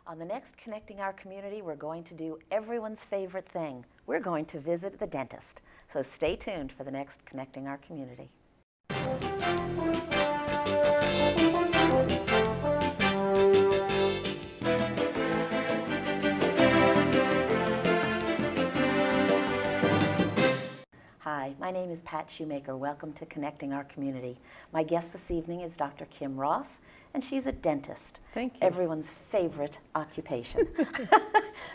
On the next Connecting Our Community, we're going to do everyone's favorite thing. We're going to visit the dentist. So stay tuned for the next Connecting Our Community. Hi, my name is Pat Shoemaker. Welcome to Connecting Our Community. My guest this evening is Dr. Kim Ross, and she's a dentist. Thank you. Everyone's favorite occupation.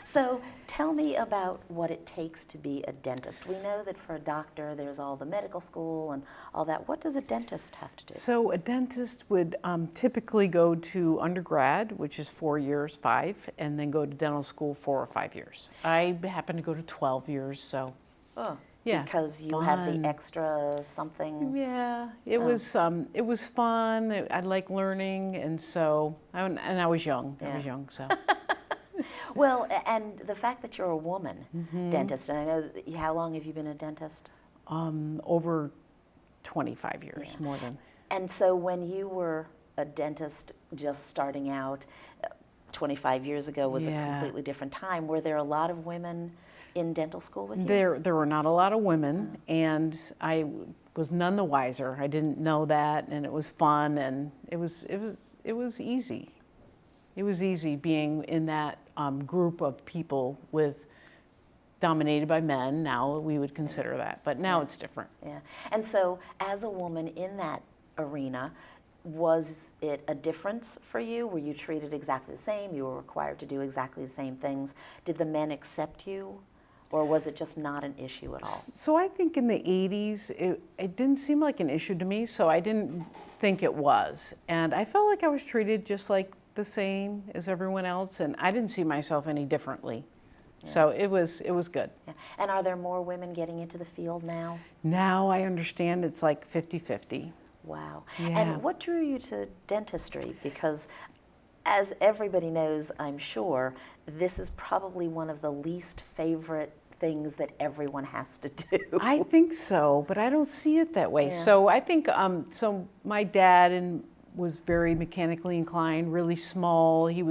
So tell me about what it takes to be a dentist. We know that for a doctor there's all the medical school and all that. What does a dentist have to do? So a dentist would typically go to undergrad, which is 4 years, 5, and then go to dental school 4 or 5 years. I happen to go to 12 years, so. Oh, yeah, because you fun. have the extra something. Yeah, it was fun. I like learning, and so I was young. Yeah. I was young, so. Well, and the fact that you're a woman dentist, and I know that, how long have you been a dentist? Over 25 years, more than. And so when you were a dentist just starting out, 25 years ago was a completely different time. Were there a lot of women in dental school with you? There were not a lot of women, and I was none the wiser. I didn't know that, and it was fun, and it was easy. It was easy being in that group of people dominated by men. Now we would consider that, but now it's different. Yeah. And so as a woman in that arena, was it a difference for you? Were you treated exactly the same? You were required to do exactly the same things? Did the men accept you? Or was it just not an issue at all? So I think in the 80s, it didn't seem like an issue to me, so I didn't think it was. And I felt like I was treated just like the same as everyone else, and I didn't see myself any differently. Yeah. So it was good. Yeah. And are there more women getting into the field now? Now I understand it's like 50-50. Wow. Yeah. And what drew you to dentistry? Because as everybody knows, I'm sure, this is probably one of the least favorite things that everyone has to do. I think so, but I don't see it that way. Yeah. So I think, so my dad was very mechanically inclined, really small. He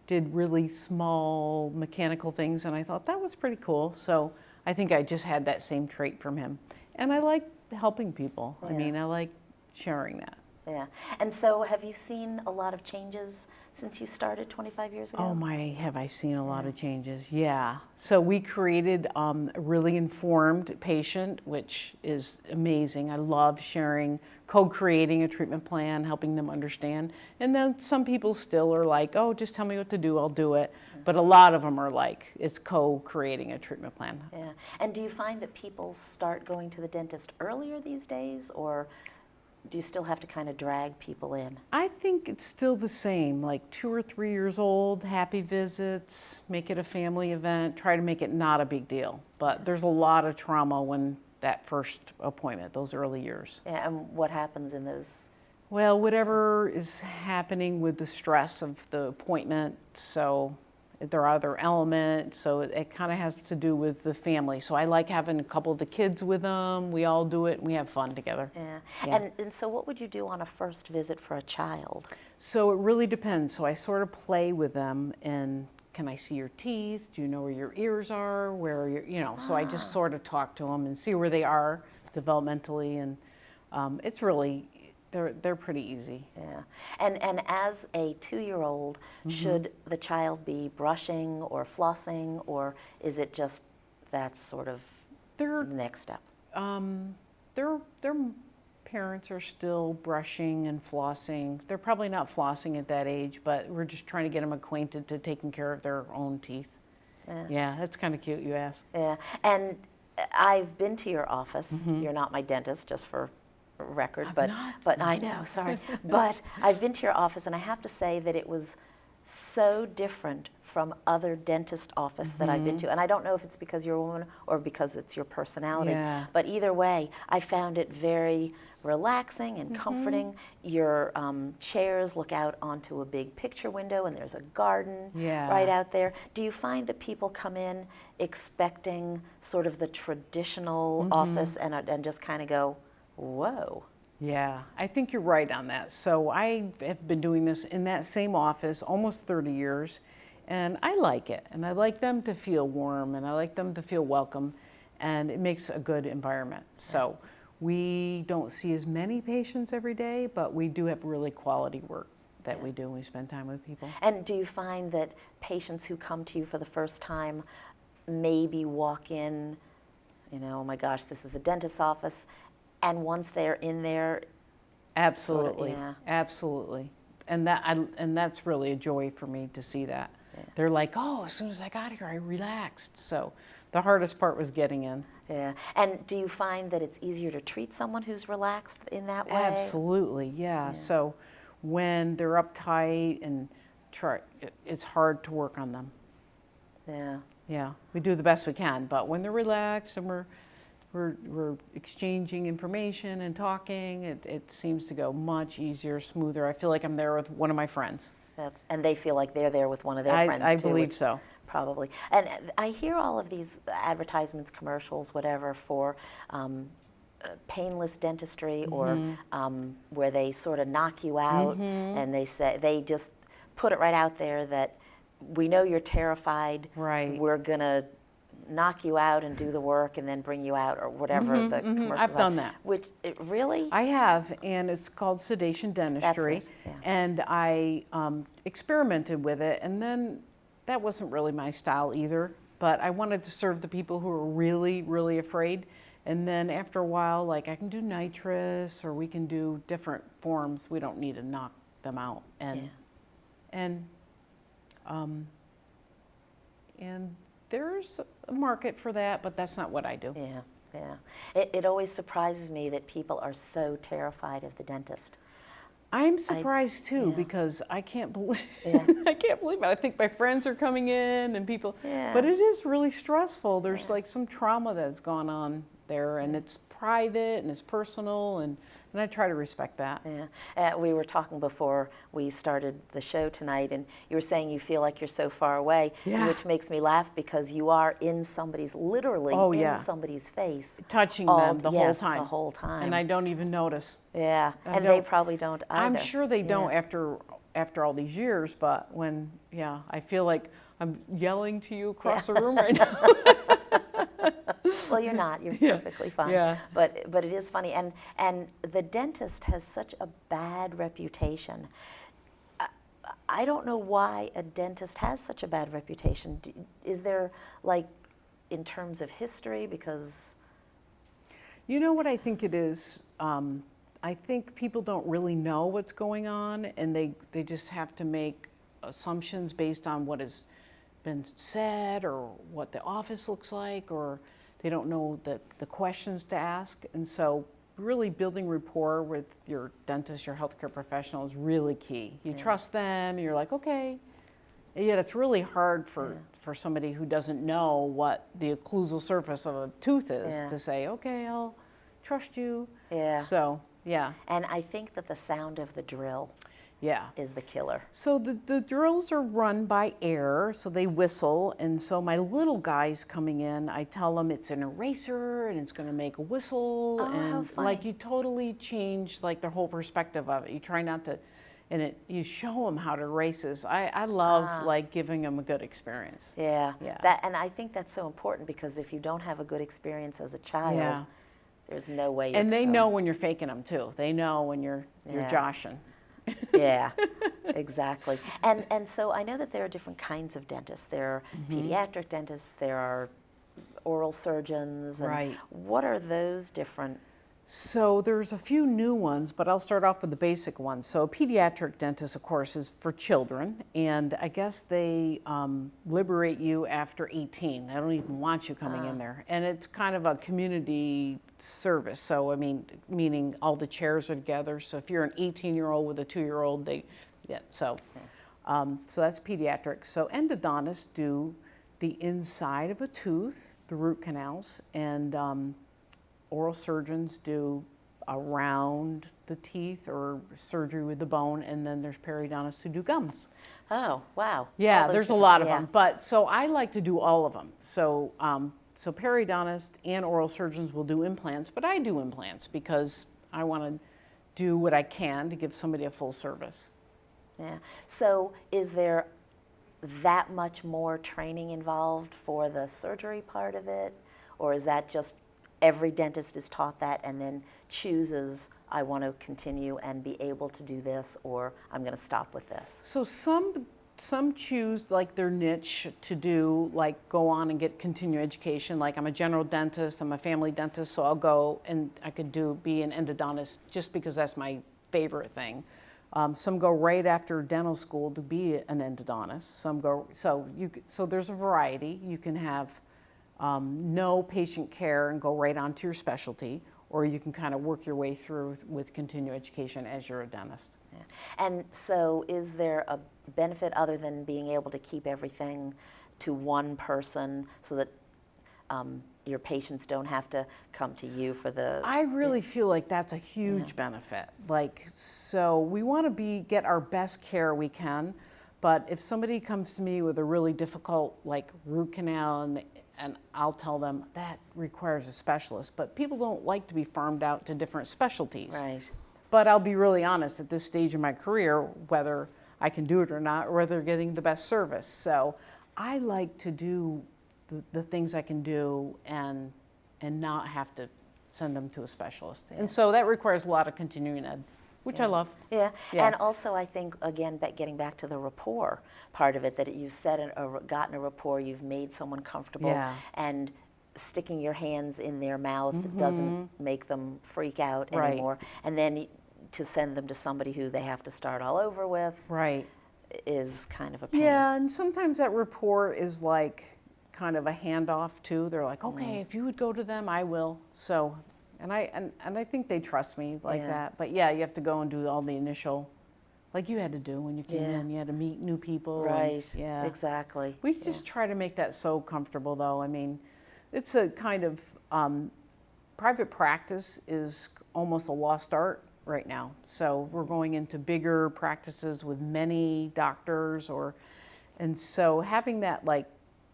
did really small mechanical things, and I thought that was pretty cool. So I think I just had that same trait from him. And I like helping people. Yeah. I mean, I like sharing that. Yeah. And so have you seen a lot of changes since you started 25 years ago? Oh my, have I seen a lot of changes. Yeah. So we created a really informed patient, which is amazing. I love sharing, co-creating a treatment plan, helping them understand. And then some people still are like, oh, just tell me what to do, I'll do it. But a lot of them are like, it's co-creating a treatment plan. Yeah. And do you find that people start going to the dentist earlier these days, or do you still have to kind of drag people in? I think it's still the same, like 2 or 3 years old, happy visits, make it a family event, try to make it not a big deal. But there's a lot of trauma when that first appointment, those early years. Yeah, and what happens in those? Well, whatever is happening with the stress of the appointment, so there are other elements, so it kind of has to do with the family. So I like having a couple of the kids with them. We all do it and we have fun together. Yeah. Yeah. And so what would you do on a first visit for a child? So it really depends. So I sort of play with them, and can I see your teeth? Do you know where your ears are? Where are your, so I just sort of talk to them and see where they are developmentally, and it's really, they're pretty easy. Yeah. And as a 2-year-old, should the child be brushing or flossing, or is it just that's sort of the next step? Their parents are still brushing and flossing. They're probably not flossing at that age, but we're just trying to get them acquainted to taking care of their own teeth. Yeah, that's kind of cute, you ask. Yeah. And I've been to your office. You're not my dentist, just for record, but I know, sorry. But I've been to your office, and I have to say that it was so different from other dentist office that I've been to. And I don't know if it's because you're a woman or because it's your personality, but either way, I found it very relaxing and comforting. Your chairs look out onto a big picture window, and there's a garden right out there. Do you find that people come in expecting sort of the traditional office and just kind of go, whoa? Yeah, I think you're right on that. So I have been doing this in that same office almost 30 years, And I like it, and I like them to feel warm, and I like them to feel welcome, and it makes a good environment. So we don't see as many patients every day, but we do have really quality work that we do. We spend time with people. And do you find that patients who come to you for the first time maybe walk in, you know, oh my gosh, this is the dentist's office, and once they're in there, Absolutely, yeah. absolutely. And that's really a joy for me to see that. Yeah. They're like, oh, as soon as I got here, I relaxed. So the hardest part was getting in. Yeah. And do you find that it's easier to treat someone who's relaxed in that way? Absolutely, yeah. So when they're uptight and it's hard to work on them. Yeah. Yeah, we do the best we can, but when they're relaxed and we're exchanging information and talking, it seems to go much easier, smoother. I feel like I'm there with one of my friends. And they feel like they're there with one of their friends I too. believe so. Probably. And I hear all of these advertisements, commercials, whatever, for painless dentistry, or where they sort of knock you out, and they just put it right out there that we know you're terrified. Right. We're gonna knock you out and do the work and then bring you out, or whatever the commercials I've done that. Which really? I have, and it's called sedation dentistry. That's it, yeah. And I experimented with it, and then that wasn't really my style either. But I wanted to serve the people who were really, really afraid. And then after a while, like, I can do nitrous, or we can do different forms. We don't need to knock them out. And there's a market for that, but that's not what I do. Yeah, yeah. It always surprises me that people are so terrified of the dentist. I'm surprised too, because I can't believe I can't believe it. I think my friends are coming in and people, but it is really stressful. There's like some trauma that's gone on there, and it's private and it's personal, and I try to respect that. Yeah. We were talking before we started the show tonight, and you were saying you feel like you're so far away, which makes me laugh because you are in somebody's, literally in somebody's face. Touching them the whole time. The whole time. And I don't even notice. Yeah, and they probably don't either. I'm sure they don't after all these years, but when, I feel like I'm yelling to you across the room right now. Well, you're not. You're perfectly fine. Yeah. But it is funny, and the dentist has such a bad reputation. I don't know why a dentist has such a bad reputation. Is there, like, in terms of history? Because you know what I think it is. I think people don't really know what's going on, and they just have to make assumptions based on what has been said or what the office looks like, or they don't know the questions to ask. And so really building rapport with your dentist, your healthcare professional, is really key. You trust them, and you're like, okay. And yet it's really hard for somebody who doesn't know what the occlusal surface of a tooth is to say, okay, I'll trust you. Yeah. So, And I think that the sound of the drill is the killer. So the drills are run by air, so they whistle, and so my little guys coming in, I tell them it's an eraser and it's going to make a whistle, and how funny. like you totally change like their whole perspective of it. You try not to, and you show them how to erase this. I love like giving them a good experience. Yeah. And I think that's so important, because if you don't have a good experience as a child, there's no way. And they know when you're faking them too. They know when you're joshing. Yeah, exactly. And so I know that there are different kinds of dentists. There are pediatric dentists, there are oral surgeons. And what are those different? So there's a few new ones, but I'll start off with the basic ones. So a pediatric dentist, of course, is for children, and I guess they liberate you after 18. They don't even want you coming in there. And it's kind of a community service. So, I mean, meaning all the chairs are together. So if you're an 18-year-old with a 2-year-old, so that's pediatric. So endodontists do the inside of a tooth, the root canals, and oral surgeons do around the teeth or surgery with the bone, and then there's periodontists who do gums. Oh, wow. Yeah, there's a lot of them. But so I like to do all of them. So so periodontists and oral surgeons will do implants, but I do implants because I want to do what I can to give somebody a full service. Yeah. So is there that much more training involved for the surgery part of it? Or is that just every dentist is taught that and then chooses, I want to continue and be able to do this, or I'm going to stop with this? So some choose like their niche to do, like go on and get continuing education. Like I'm a general dentist, I'm a family dentist, so I'll go and I could be an endodontist just because that's my favorite thing. Some go right after dental school to be an endodontist. Some go, so there's a variety. You can have no patient care and go right on to your specialty, or you can kind of work your way through with continuing education as you're a dentist. Yeah. And so is there a benefit other than being able to keep everything to one person so that your patients don't have to come to you for the... I really feel like that's a huge benefit. Like, so we want to get our best care we can, but if somebody comes to me with a really difficult like root canal and I'll tell them that requires a specialist, but people don't like to be farmed out to different specialties. Right. But I'll be really honest, at this stage in my career, whether I can do it or not, or whether they're getting the best service. So I like to do the things I can do and not have to send them to a specialist. Yeah. And so that requires a lot of continuing ed, which I love. Yeah. And also I think, again, getting back to the rapport part of it, that you've gotten a rapport, you've made someone comfortable, and sticking your hands in their mouth doesn't make them freak out anymore. And then to send them to somebody who they have to start all over with is kind of a pain. Yeah, and sometimes that rapport is like kind of a handoff too. They're like, okay, if you would go to them, I will. So, and I think they trust me like that. But yeah, you have to go and do all the initial, like you had to do when you came in. You had to meet new people. Right. And, Exactly. We just try to make that so comfortable, though. I mean, it's a kind of private practice is almost a lost art right now. So we're going into bigger practices with many doctors, and so having that like,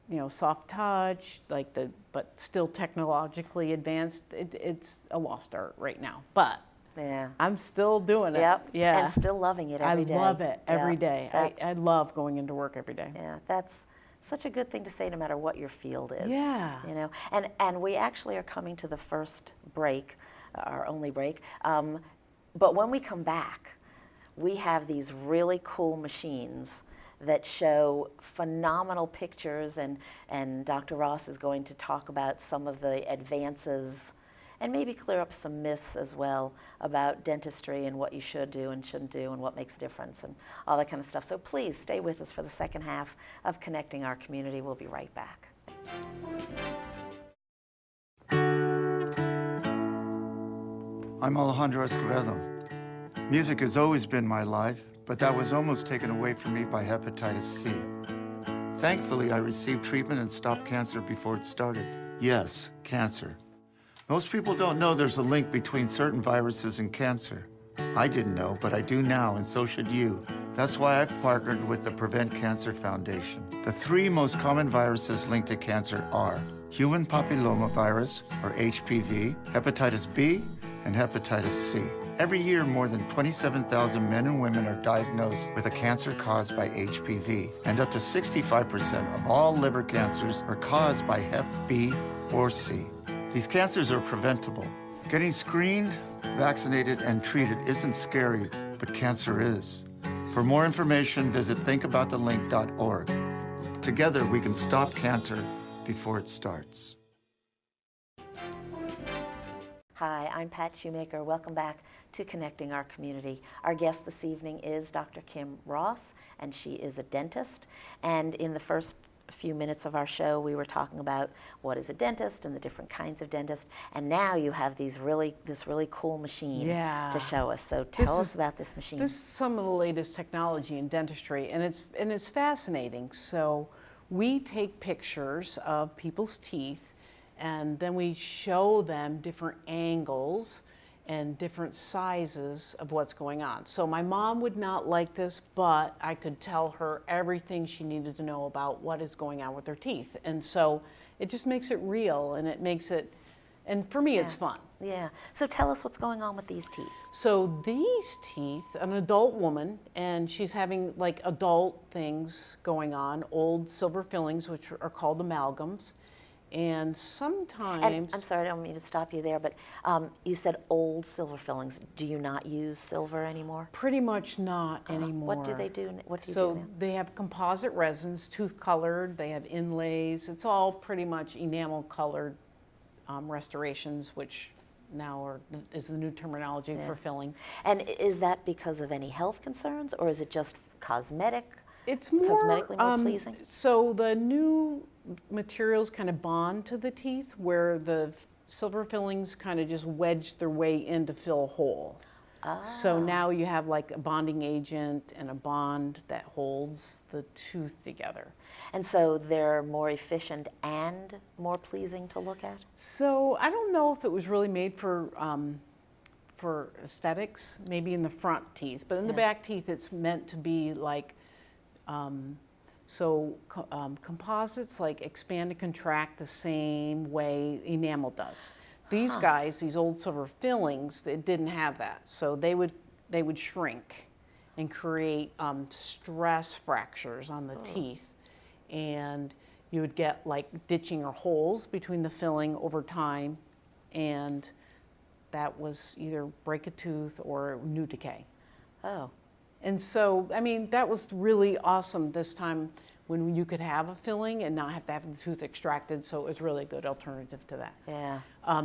you know, soft touch, like but still technologically advanced, it's a lost art right now. But I'm still doing it. Yep. Yeah. And still loving it every day. I love it every day. I love going into work every day. Yeah, that's such a good thing to say no matter what your field is. Yeah. You know, and we actually are coming to the first break, our only break. But when we come back, we have these really cool machines that show phenomenal pictures, and Dr. Ross is going to talk about some of the advances and maybe clear up some myths as well about dentistry and what you should do and shouldn't do and what makes a difference and all that kind of stuff. So please stay with us for the second half of Connecting Our Community. We'll be right back. I'm Alejandro Escobedo. Music has always been my life, but that was almost taken away from me by hepatitis C. Thankfully, I received treatment and stopped cancer before it started. Yes, cancer. Most people don't know there's a link between certain viruses and cancer. I didn't know, but I do now, and so should you. That's why I've partnered with the Prevent Cancer Foundation. The 3 most common viruses linked to cancer are human papillomavirus, or HPV, hepatitis B, and hepatitis C. Every year, more than 27,000 men and women are diagnosed with a cancer caused by HPV, and up to 65% of all liver cancers are caused by Hep B or C. These cancers are preventable. Getting screened, vaccinated, and treated isn't scary, but cancer is. For more information, visit thinkaboutthelink.org. Together, we can stop cancer before it starts. Hi, I'm Pat Shoemaker. Welcome back to Connecting Our Community. Our guest this evening is Dr. Kim Ross, and she is a dentist. And in the first few minutes of our show, we were talking about what is a dentist and the different kinds of dentists. And now you have this really cool machine to show us. So tell us about this machine. This is some of the latest technology in dentistry, and it's fascinating. So we take pictures of people's teeth, and then we show them different angles and different sizes of what's going on. So my mom would not like this, but I could tell her everything she needed to know about what is going on with her teeth. And so it just makes it real, and it makes it, And for me, it's fun. Yeah. So tell us what's going on with these teeth. So these teeth, an adult woman, and she's having like adult things going on, old silver fillings, which are called amalgams. And sometimes... And I'm sorry, I don't mean to stop you there, but you said old silver fillings. Do you not use silver anymore? Pretty much not anymore. What do they do? What do you do So now? they have composite resins, tooth colored, they have inlays. It's all pretty much enamel colored restorations, which now is the new terminology for filling. And is that because of any health concerns, or is it just cosmetic? It's more cosmetically more pleasing. So the new materials kind of bond to the teeth, where the silver fillings kind of just wedge their way in to fill a hole. So now you have like a bonding agent and a bond that holds the tooth together. And so they're more efficient and more pleasing to look at? So I don't know if it was really made for aesthetics, maybe in the front teeth, but in the back teeth it's meant to be like, composites like expand and contract the same way enamel does. These guys, these old silver fillings, they didn't have that, so they would shrink and create stress fractures on the teeth, and you would get like ditching or holes between the filling over time, and that was either break a tooth or new decay. Oh. And so, I mean, that was really awesome this time when you could have a filling and not have to have the tooth extracted, so it was really a good alternative to that. Yeah.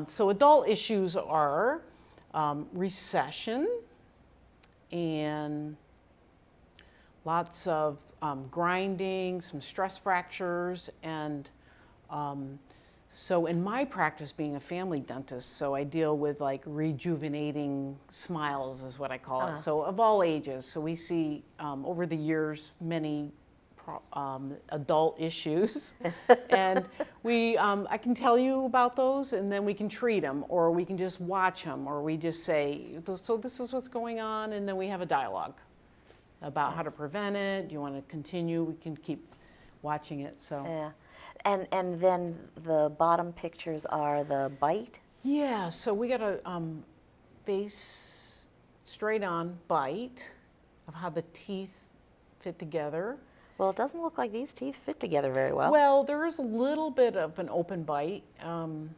So adult issues are recession and lots of grinding, some stress fractures, and so in my practice, being a family dentist, so I deal with like rejuvenating smiles is what I call it. So of all ages, so we see over the years many adult issues, and I can tell you about those, and then we can treat them, or we can just watch them, or we just say, so this is what's going on, and then we have a dialogue about how to prevent it. Do you want to continue? We can keep watching it. So Yeah. And then the bottom pictures are the bite? yeah, so we got a face straight on bite of how the teeth fit together. Well, it doesn't look like these teeth fit together very well. Well, there is a little bit of an open bite. And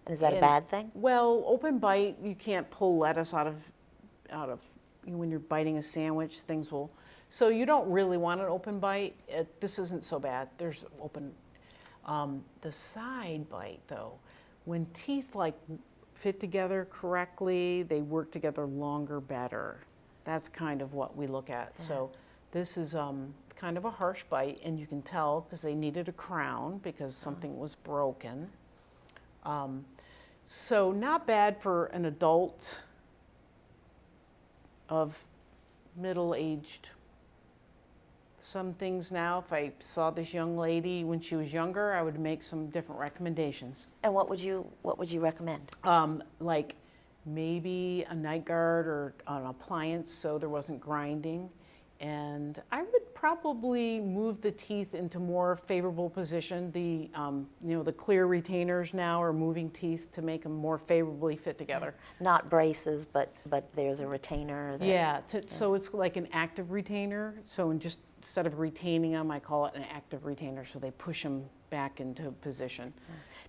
is that a and- bad thing? Well, open bite, you can't pull lettuce out of when you're biting a sandwich, things will. So you don't really want an open bite. This isn't so bad. There's open. The side bite, though, when teeth like fit together correctly, they work together longer, better. That's kind of what we look at. Yeah. So this is kind of a harsh bite, and you can tell because they needed a crown because something was broken. So not bad for an adult of middle-aged. Some things now, if I saw this young lady when she was younger, I would make some different recommendations. And what would you recommend? Like maybe a night guard or an appliance so there wasn't grinding. And I would probably move the teeth into more favorable position. The the clear retainers now are moving teeth to make them more favorably fit together. Not braces, but there's a retainer. So it's like an active retainer. So instead of retaining them, I call it an active retainer. So they push them back into position.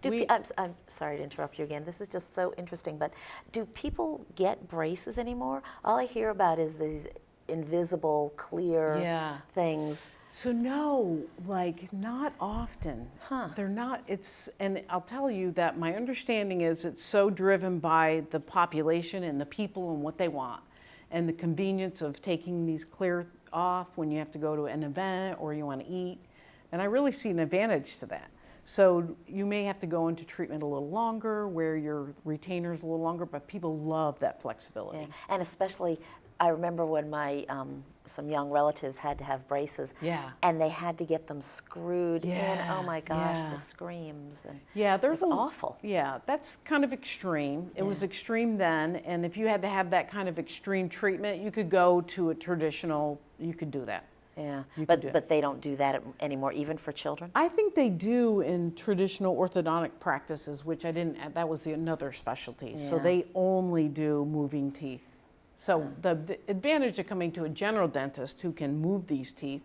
I'm sorry to interrupt you again. This is just so interesting. But do people get braces anymore? All I hear about is these invisible, clear things. So no, like not often. They're not, and I'll tell you that my understanding is it's so driven by the population and the people and what they want and the convenience of taking these clear off when you have to go to an event or you want to eat. And I really see an advantage to that. So you may have to go into treatment a little longer, wear your retainers a little longer, but people love that flexibility. Yeah. And especially, I remember when my some young relatives had to have braces, and they had to get them screwed in. Oh my gosh, the screams! And there's awful. Yeah, that's kind of extreme. It was extreme then, and if you had to have that kind of extreme treatment, you could go to a traditional. You could do that. Yeah, You can do it. but they don't do that anymore, even for children? I think they do in traditional orthodontic practices, which I didn't, that was another specialty. So Yeah. they only do moving teeth. So the advantage of coming to a general dentist who can move these teeth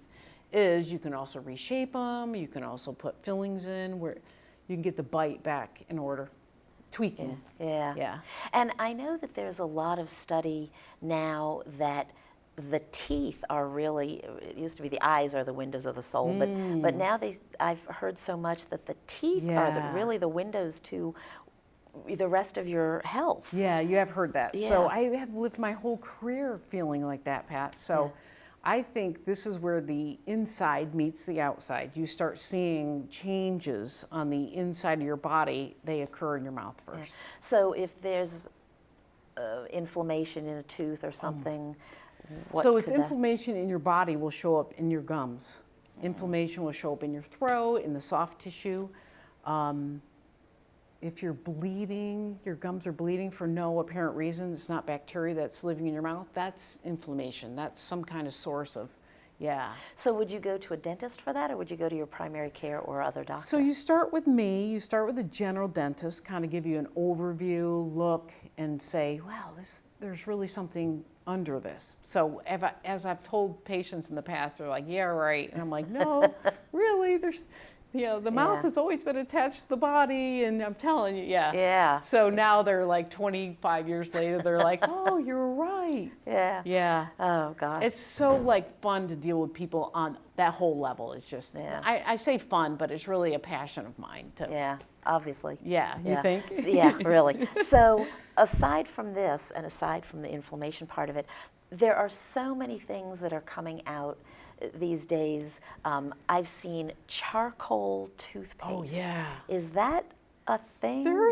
is you can also reshape them, you can also put fillings in where you can get the bite back in order, tweaking. Yeah. Yeah. And I know that there's a lot of study now that the teeth are really, it used to be the eyes are the windows of the soul, but now I've heard so much that the teeth are Yeah. really the windows to the rest of your health. Yeah, you have heard that. So Yeah. I have lived my whole career feeling like that, Pat. So I think this is where the inside meets the outside. You start seeing changes on the inside of your body. They occur in your mouth first. So if there's inflammation in a tooth or something, what So it's could that- inflammation in your body will show up in your gums. Inflammation will show up in your throat, in the soft tissue. If you're bleeding, your gums are bleeding for no apparent reason, it's not bacteria that's living in your mouth, that's inflammation. That's some kind of source of, yeah. So would you go to a dentist for that, or would you go to your primary care or other doctor? So you start with me, you start with a general dentist, kind of give you an overview, look, and say, wow, there's really something under this. So as I've told patients in the past, they're like, yeah, right. And I'm like, no, really, the mouth has always been attached to the body, and I'm telling you, yeah. Yeah. So now they're like 25 years later, they're like, oh, you're right. Yeah. Yeah. Oh, gosh. It's so like fun to deal with people on that whole level. It's just, Yeah. I say fun, but it's really a passion of mine. Yeah, obviously. Yeah, you think? Yeah, really. So aside from this, and aside from the inflammation part of it, there are so many things that are coming out these days. I've seen charcoal toothpaste. Oh, yeah. Is that a thing? There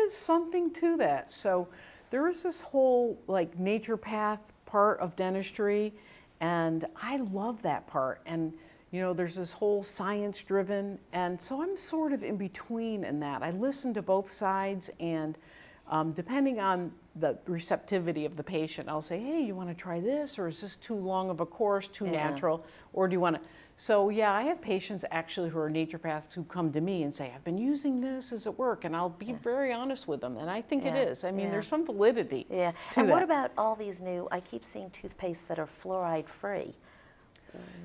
is something to that. So there is this whole like naturopath part of dentistry, and I love that part. And there's this whole science driven, and so I'm sort of in between in that. I listen to both sides, and depending on the receptivity of the patient, I'll say, hey, you want to try this, or is this too long of a course, too natural, or do you want to? So yeah, I have patients actually who are naturopaths who come to me and say, I've been using this, does it work? And I'll be very honest with them, and I think it is. I mean, there's some validity. Yeah. To And that. what about all these new, I keep seeing toothpastes that are fluoride free.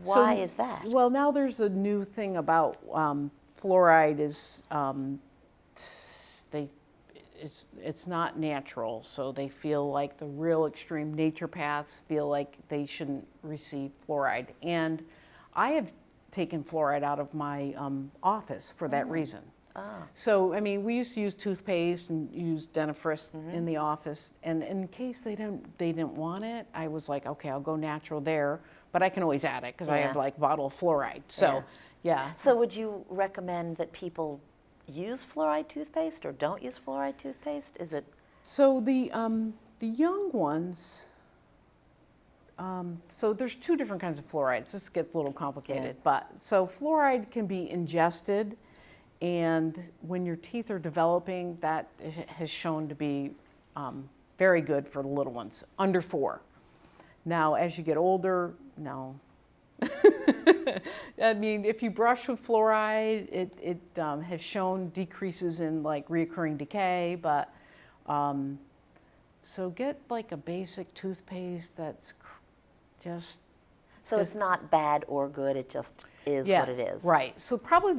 So, Why is that? Well, now there's a new thing about fluoride is it's not natural, so they feel like the real extreme naturopaths feel like they shouldn't receive fluoride. And I have taken fluoride out of my office for that reason. So, I mean, we used to use toothpaste and use dentifrice in the office, and in case they didn't want it, I was like, okay, I'll go natural there, but I can always add it because I have like bottle of fluoride. So, yeah. So would you recommend that people use fluoride toothpaste or don't use fluoride toothpaste? Is it? So the young ones. So there's two different kinds of fluorides. This gets a little complicated, but so fluoride can be ingested, and when your teeth are developing, that has shown to be very good for the little ones under 4. Now, as you get older, no. I mean, if you brush with fluoride, it has shown decreases in like reoccurring decay, but so get like a basic toothpaste that's just. So it's not bad or good, it just is what it is. Right. So probably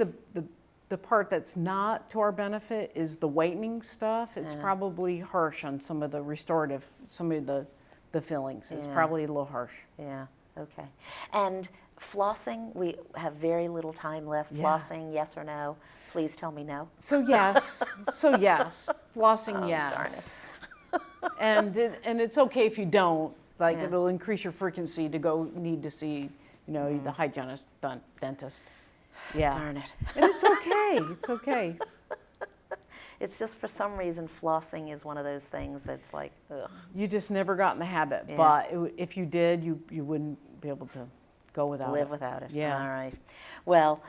the part that's not to our benefit is the whitening stuff. It's probably harsh on some of the restorative, some of the fillings. It's probably a little harsh. Yeah, okay. And flossing, we have very little time left. Yeah. Flossing, yes or no? Please tell me no. So yes, flossing, yes. And it's okay if you don't. Like it'll increase your frequency to need to see, the hygienist, dentist. Yeah. Darn it. And it's okay. It's okay. It's just for some reason flossing is one of those things that's like, ugh. You just never got in the habit. Yeah. But if you did, you wouldn't be able to go without it. Live without it. Yeah. All right. Well,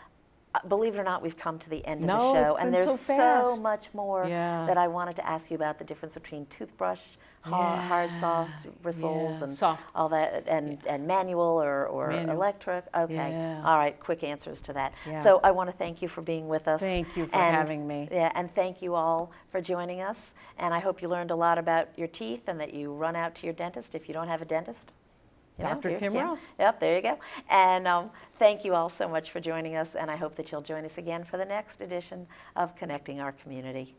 believe it or not, we've come to the end of No, the show, it's and been there's so so fast. much more Yeah. that I wanted to ask you about, the difference between toothbrush, hard, soft, bristles, Yeah. and Soft. all that, and manual or Manual. electric. Okay, Yeah. all right, quick answers to that. Yeah. So I want to thank you for being with us. Thank you for and, having me. Yeah, and thank you all for joining us. And I hope you learned a lot about your teeth and that you run out to your dentist if you don't have a dentist. You know, Dr. here's Kim Ross. Yep, there you go. And thank you all so much for joining us, and I hope that you'll join us again for the next edition of Connecting Our Community.